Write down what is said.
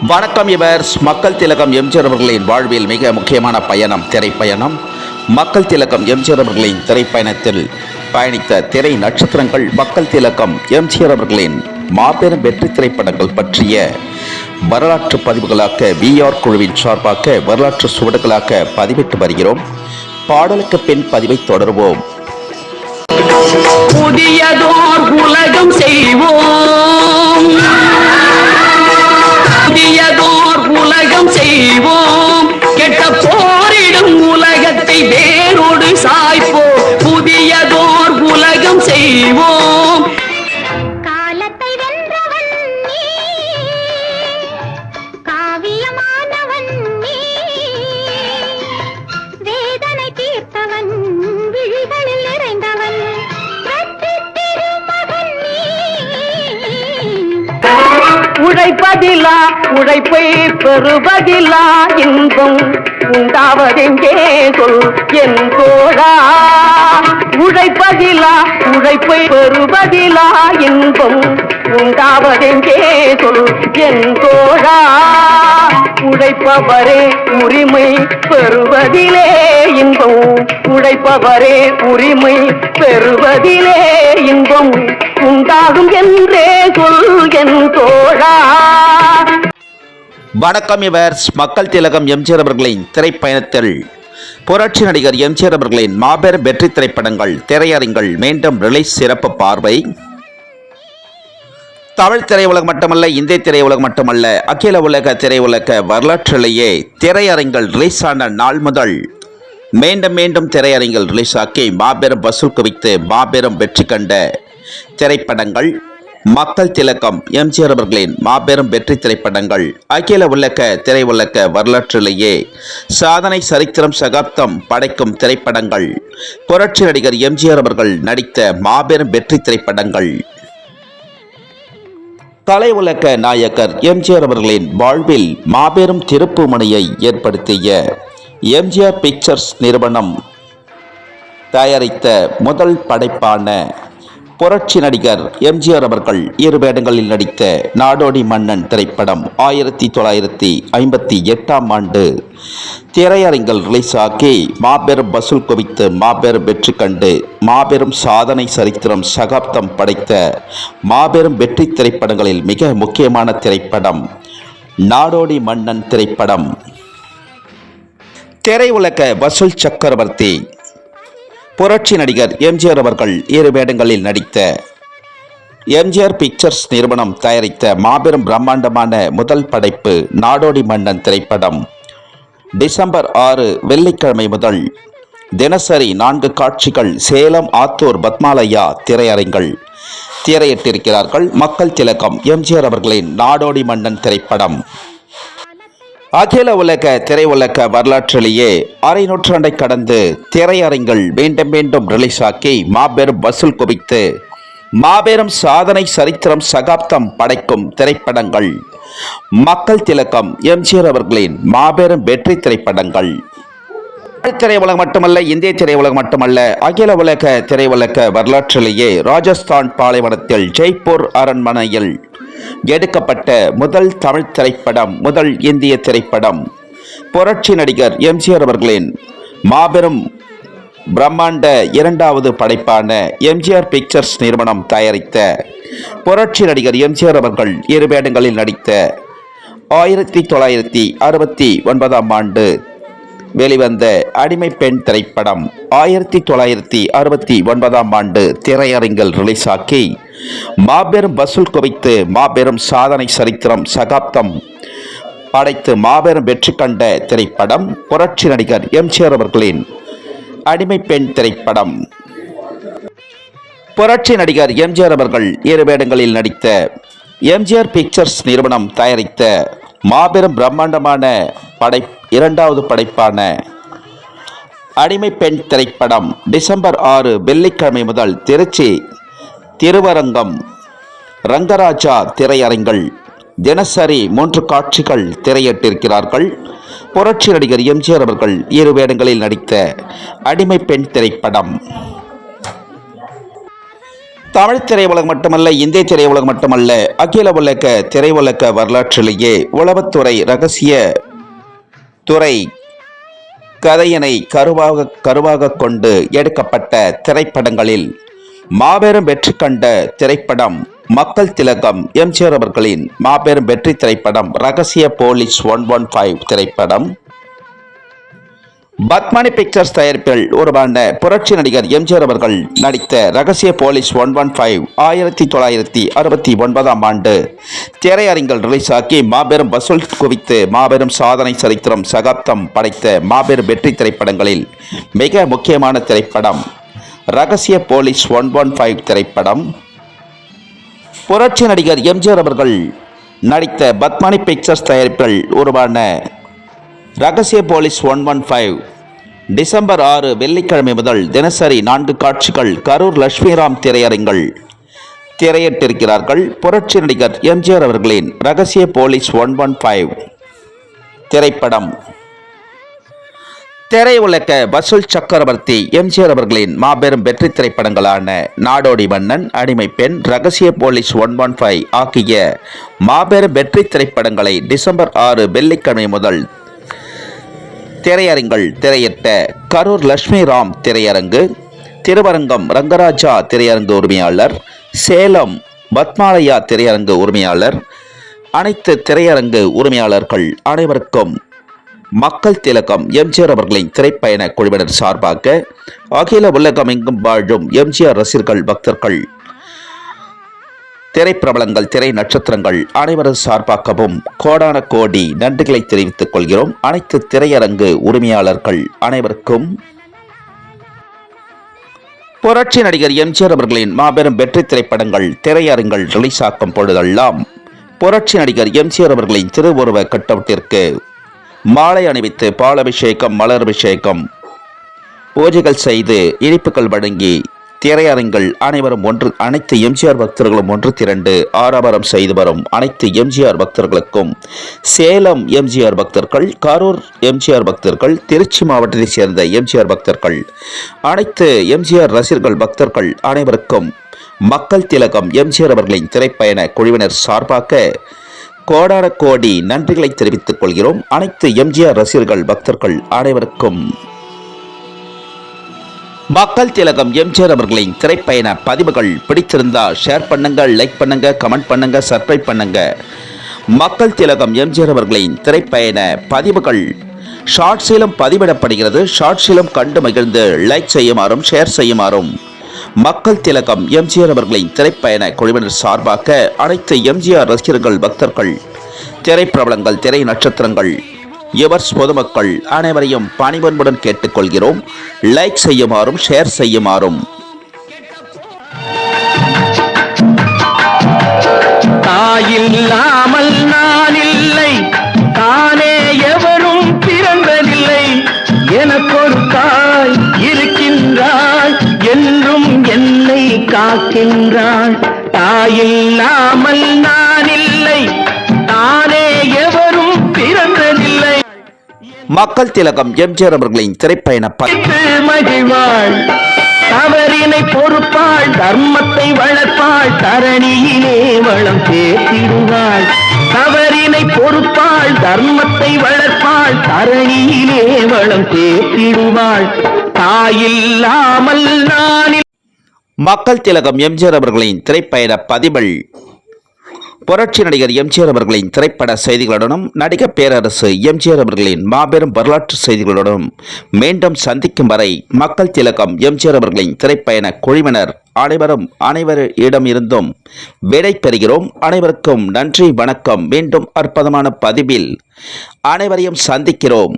வணக்கம். இவர் மக்கள் திலகம் எம்ஜிஆர் அவர்களின் வாழ்வில் மிக முக்கியமான பயணம் திரைப்பயணம். மக்கள் திலகம் எம்ஜிஆர் அவர்களின் திரைப்பயணத்தில் பயணித்த திரை நட்சத்திரங்கள் மக்கள் திலகம் எம்ஜிஆர் அவர்களின் மாபெரும் வெற்றி திரைப்படங்கள் பற்றிய வரலாற்று பதிவுகளாக விஆர் குழுவின் சார்பாக வரலாற்று சுவடுகளாக பதிவிட்டு வருகிறோம். பாடலுக்கு பின் பதிவை தொடர்வோம். புதியதோர் உலகம் செய்வோம், புதியதோர் உலகம் செய்வோம், கெட்ட போரிடும் உலகத்தை வேரோடு சாய்ப்போம். புதியதோர் உலகம் செய்வோம். காலத்தை வென்றவன் நீ, காவியமானவன் நீ, வேதனை தீர்த்தவன், விழிகளில் நிறைந்தவன், வெற்றி திருமகன் நீ. உழைப்பதிலா உழைப்பை பெறுவதிலா இன்பம் உண்டாவதெங்கே சொல் என் தோழா. உழைப்பதிலா உழைப்பை பெறுவதிலா இன்பம் உண்டாவதெங்கே சொல் என் தோழா. உழைப்பவரே உரிமை பெறுவதிலே இன்பம், உழைப்பவரே உரிமை பெறுவதிலே இன்பம் உண்டாகும் என்றே சொல் என் தோழா. வணக்கம். இவர் மக்கள் திலகம் எம்ஜிஆர் அவர்களின் திரைப்பயணத்தில் புரட்சி நடிகர் எம்ஜிஆர் அவர்களின் மாபெரும் வெற்றி திரைப்படங்கள் திரையரங்கில் மீண்டும் ரிலீஸ் சிறப்பு பார்வை. தமிழ் திரையுலகம் மட்டுமல்ல, இந்திய திரையுலகம் மட்டுமல்ல, அகில உலக திரையுலக வரலாற்றிலேயே திரையரங்கில் ரிலீஸ் ஆன நாள் முதல் மீண்டும் மீண்டும் திரையரங்கில் ரிலீஸ் ஆக்கி மாபெரும் வசூல் குவித்து மாபெரும் வெற்றி கண்ட திரைப்படங்கள் மக்கள் திலகம் எம்ஜிஆர் அவர்களின் மாபெரும் வெற்றி திரைப்படங்கள். அகில உலக திரையுலக வரலாற்றிலேயே சாதனை சரித்திரம் சகாப்தம் படைக்கும் திரைப்படங்கள். புரட்சி நடிகர் எம்ஜிஆர் அவர்கள் நடித்த மாபெரும் வெற்றி திரைப்படங்கள். கலை உலக நாயகர் எம்ஜிஆர் அவர்களின் வாழ்வில் மாபெரும் திருப்பு முனையை ஏற்படுத்திய எம்ஜிஆர் பிக்சர்ஸ் நிறுவனம் தயாரித்த முதல் படைப்பான புரட்சி நடிகர் எம்ஜிஆர் அவர்கள் இரு வேடங்களில் நடித்த நாடோடி மன்னன் திரைப்படம் 1958 ஆண்டு திரையரங்கில் ரிலீஸ் ஆகி மாபெரும் வசூல் குவித்து மாபெரும் வெற்றி கண்டு மாபெரும் சாதனை சரித்திரம் சகாப்தம் படைத்த மாபெரும் வெற்றி திரைப்படங்களில் மிக முக்கியமான திரைப்படம் நாடோடி மன்னன் திரைப்படம். திரையுலக வசூல் சக்கரவர்த்தி புரட்சி நடிகர் எம்ஜிஆர் அவர்கள் இரு வேடங்களில் நடித்த எம்ஜிஆர் பிக்சர்ஸ் நிறுவனம் தயாரித்த மாபெரும் பிரம்மாண்டமான முதல் படைப்பு நாடோடி மன்னன் திரைப்படம். டிசம்பர் 6 வெள்ளிக்கிழமை முதல் தினசரி 4 காட்சிகள் சேலம், ஆத்தூர், பத்மாலயா திரையரங்கில் திரையிட்டிருக்கிறார்கள். மக்கள் திலகம் எம்ஜிஆர் அவர்களின் நாடோடி மன்னன் திரைப்படம் அகில உலக திரையுலக வரலாற்றிலேயே அரை நூற்றாண்டை கடந்து திரையரங்கில் மீண்டும் மீண்டும் ரிலீஸ் ஆக்கி மாபெரும் வசூல் குவித்து மாபெரும் சாதனை சரித்திரம் சகாப்தம் படைக்கும் திரைப்படங்கள் மக்கள் திலகம் எம்ஜிஆர் அவர்களின் மாபெரும் வெற்றி திரைப்படங்கள். திரையுலகம் மட்டுமல்ல, இந்திய திரையுலகம் மட்டுமல்ல, அகில உலக திரையுலக வரலாற்றிலேயே ராஜஸ்தான் பாலைவனத்தில் ஜெய்ப்பூர் அரண்மனையில் எடுக்கப்பட்ட முதல் தமிழ் திரைப்படம், முதல் இந்திய திரைப்படம் புரட்சி நடிகர் எம்ஜிஆர் அவர்களின் மாபெரும் பிரம்மாண்ட இரண்டாவது படைப்பான எம்ஜிஆர் பிக்சர்ஸ் நிறுவனம் தயாரித்த புரட்சி நடிகர் எம்ஜிஆர் அவர்கள் இரு வேடங்களில் நடித்த 1969 ஆண்டு வெளிவந்த அடிமை பெண் திரைப்படம் 1969 ஆண்டு திரையரங்கில் ரிலீஸ் ஆக்கி மாபெரும் வசூல் குவித்து மாபெரும் சாதனை சரித்திரம் சகாப்தம் படைத்து மாபெரும் வெற்றி கண்ட திரைப்படம் புரட்சி நடிகர் எம்ஜிஆர் அவர்களின் அடிமை பெண் திரைப்படம். புரட்சி நடிகர் எம்ஜிஆர் அவர்கள் இரு வேடங்களில் நடித்த எம்ஜிஆர் பிக்சர்ஸ் நிறுவனம் தயாரித்த மாபெரும் பிரம்மாண்டமான இரண்டாவது படைப்பான அடிமை பெண் திரைப்படம் டிசம்பர் 6 வெள்ளிக்கிழமை முதல் திருச்சி, திருவரங்கம், ரங்கராஜா திரையரங்கில் தினசரி 3 காட்சிகள் திரையிட்டிருக்கிறார்கள். புரட்சி நடிகர் எம்ஜிஆர் அவர்கள் இரு வேடங்களில் நடித்த அடிமை பெண் திரைப்படம் தமிழ் திரையுலகம் மட்டுமல்ல, இந்திய திரையுலகம் மட்டுமல்ல, அகில உலக திரையுலக வரலாற்றிலேயே உளவுத்துறை ரகசிய துறை கதையினை கருவாக கொண்டு எடுக்கப்பட்ட திரைப்படங்களில் மாபெரும் வெற்றி கண்ட திரைப்படம் மக்கள் திலகம் எம்ஜிஆர் அவர்களின் மாபெரும் வெற்றி திரைப்படம் ரகசிய போலீஸ் 115 திரைப்படம். பத்மினி பிக்சர்ஸ் தயாரிப்பில் உருவான புரட்சி நடிகர் எம்ஜிஆர் அவர்கள் நடித்த ரகசிய போலீஸ் 115 1969ஆம் ஆண்டு திரையரங்கில் ரிலீஸ் ஆகி மாபெரும் வசூல் குவித்து மாபெரும் சாதனை சரித்திரம் சகாப்தம் படைத்த மாபெரும் வெற்றி திரைப்படங்களில் மிக முக்கியமான திரைப்படம் ரகசிய போலீஸ் 115 திரைப்படம். புரட்சி நடிகர் எம்ஜிஆர் அவர்கள் நடித்த பத்மினி பிக்சர்ஸ் தயாரிப்பில் உருவான ரகசிய போலீஸ் 115 டிசம்பர் 6 வெள்ளிக்கிழமை முதல் தினசரி 4 காட்சிகள் கரூர் லட்சுமிராம் திரையரங்கில் திரையிட்டிருக்கிறார்கள். புரட்சி நடிகர் எம்ஜிஆர் அவர்களின் ரகசிய போலீஸ் 115 திரைப்படம். திரையுலக வசூல் சக்கரவர்த்தி எம்ஜிஆர் அவர்களின் மாபெரும் வெற்றி திரைப்படங்களான நாடோடி மன்னன், அடிமை பெண், ரகசிய போலீஸ் 115 ஆகிய மாபெரும் வெற்றி திரைப்படங்களை டிசம்பர் 6 வெள்ளிக்கிழமை முதல் திரையரங்கில் திரையிட்ட கரூர் லட்சுமிராம் திரையரங்கு, திருவரங்கம் ரங்கராஜா திரையரங்கு உரிமையாளர், சேலம் பத்மாலயா திரையரங்கு உரிமையாளர், அனைத்து திரையரங்கு உரிமையாளர்கள் அனைவருக்கும் மக்கள் திலகம் எம்ஜிஆர் அவர்களின் திரைப்பயண குழுவினர் சார்பாக அகில உலகம் எங்கும் வாழும் எம்ஜிஆர் ரசிகர்கள், பக்தர்கள், திரைப்பிரபலங்கள், திரை நட்சத்திரங்கள் அனைவரது சார்பாகவும் கோடான கோடி நன்றிகளை தெரிவித்துக் கொள்கிறோம். அனைத்து திரையரங்கு உரிமையாளர்கள் அனைவருக்கும் புரட்சி நடிகர் எம்ஜிஆர் அவர்களின் மாபெரும் வெற்றி திரைப்படங்கள் திரையரங்கில் ரிலீஸ் ஆக்கும் பொழுதெல்லாம் புரட்சி நடிகர் எம்ஜிஆர் அவர்களின் திருவுருவ கட்டவுட்டிற்கு மாலை அணிவித்து பாலபிஷேகம், மலரபிஷேகம், பூஜைகள் செய்து இனிப்புகள் வழங்கி திரையரங்கில் அனைவரும் அனைத்து எம்ஜிஆர் பக்தர்களும் ஒன்று திரண்டு ஆரவாரம் செய்து வரும் அனைத்து எம்ஜிஆர் பக்தர்களுக்கும், சேலம் எம்ஜிஆர் பக்தர்கள், கரூர் எம்ஜிஆர் பக்தர்கள், திருச்சி மாவட்டத்தைச் சேர்ந்த எம்ஜிஆர் பக்தர்கள், அனைத்து எம்ஜிஆர் ரசிகர்கள், பக்தர்கள் அனைவருக்கும் மக்கள் திலகம் எம்ஜிஆர் அவர்களின் திரைப்பயண குழுவினர் சார்பாக கோடான கோடி நன்றிகளை தெரிவித்துக் கொள்கிறோம். அனைத்து எம்ஜிஆர் ரசிகர்கள், பக்தர்கள் அனைவருக்கும் மக்கள் திலகம் எம்ஜிஆர் அவர்களின் திரைப்பயண பதிவுகள் பிடித்திருந்தா ஷேர் பண்ணுங்க, லைக் பண்ணுங்க, கமெண்ட் பண்ணுங்க, சப்ஸ்கிரைப் பண்ணுங்க. மக்கள் திலகம் எம்ஜிஆர் அவர்களின் திரைப்பயண பதிவுகள் ஷார்ட்ஸிலும் பதிவிடப்படுகிறது. ஷார்ட்ஸிலும் கண்டு மகிழ்ந்து லைக் செய்யுமாறும் ஷேர் செய்யுமாறும் மக்கள் திலகம் எம்ஜிஆர் அவர்களின் திரைப்பயண குழுவினர் சார்பாக அனைத்து எம்ஜிஆர் ரசிகர்கள், பக்தர்கள், திரைப்பிரபலங்கள், திரை நட்சத்திரங்கள், யுவர்ஸ் பொதுமக்கள் அனைவரையும் பணிவன்புடன் கேட்டுக்கொள்கிறோம். லைக் செய்யுமாறும் ஷேர் செய்யுமாறும். தாயில்லாமல் நான் இல்லை, தானே எவரும் பிறந்ததில்லை, எனக்கொரு தாய் இருக்கின்றாள், என்றும் என்னை காக்கின்றாள். தாயில்லாமல் நான் இல்லை, தானே எவரும் பிறந்ததில்லை. மக்கள் திலகம் எம்ஜிஆர் அவர்களின் திரைப்பயண மகிழ்வாள், தவறினை பொறுப்பாள், தர்மத்தை வளர்ப்பாள், தரணியிலே வளம் சேர்த்திடுவாள். தவறினை பொறுப்பாள், தர்மத்தை வளர்ப்பாள், தரணியிலே வளம் சேர்த்திடுவாள். தாயில்லாமல் நான் மக்கள் திலகம் எம்ஜிஆர் அவர்களின் திரைப்பயண பதிவில் புரட்சி நடிகர் எம்ஜிஆர் அவர்களின் திரைப்பட செய்திகளுடனும் நடிகர் பேரரசு எம்ஜிஆர் அவர்களின் மாபெரும் வரலாற்று செய்திகளுடனும் மீண்டும் சந்திக்கும் வரை மக்கள் திலகம் எம்ஜிஆர் அவர்களின் திரைப்பயண குழுவினர் அனைவரிடம் இருந்தும் விடை பெறுகிறோம். அனைவருக்கும் நன்றி, வணக்கம். மீண்டும் அற்புதமான பதிவில் அனைவரையும் சந்திக்கிறோம்.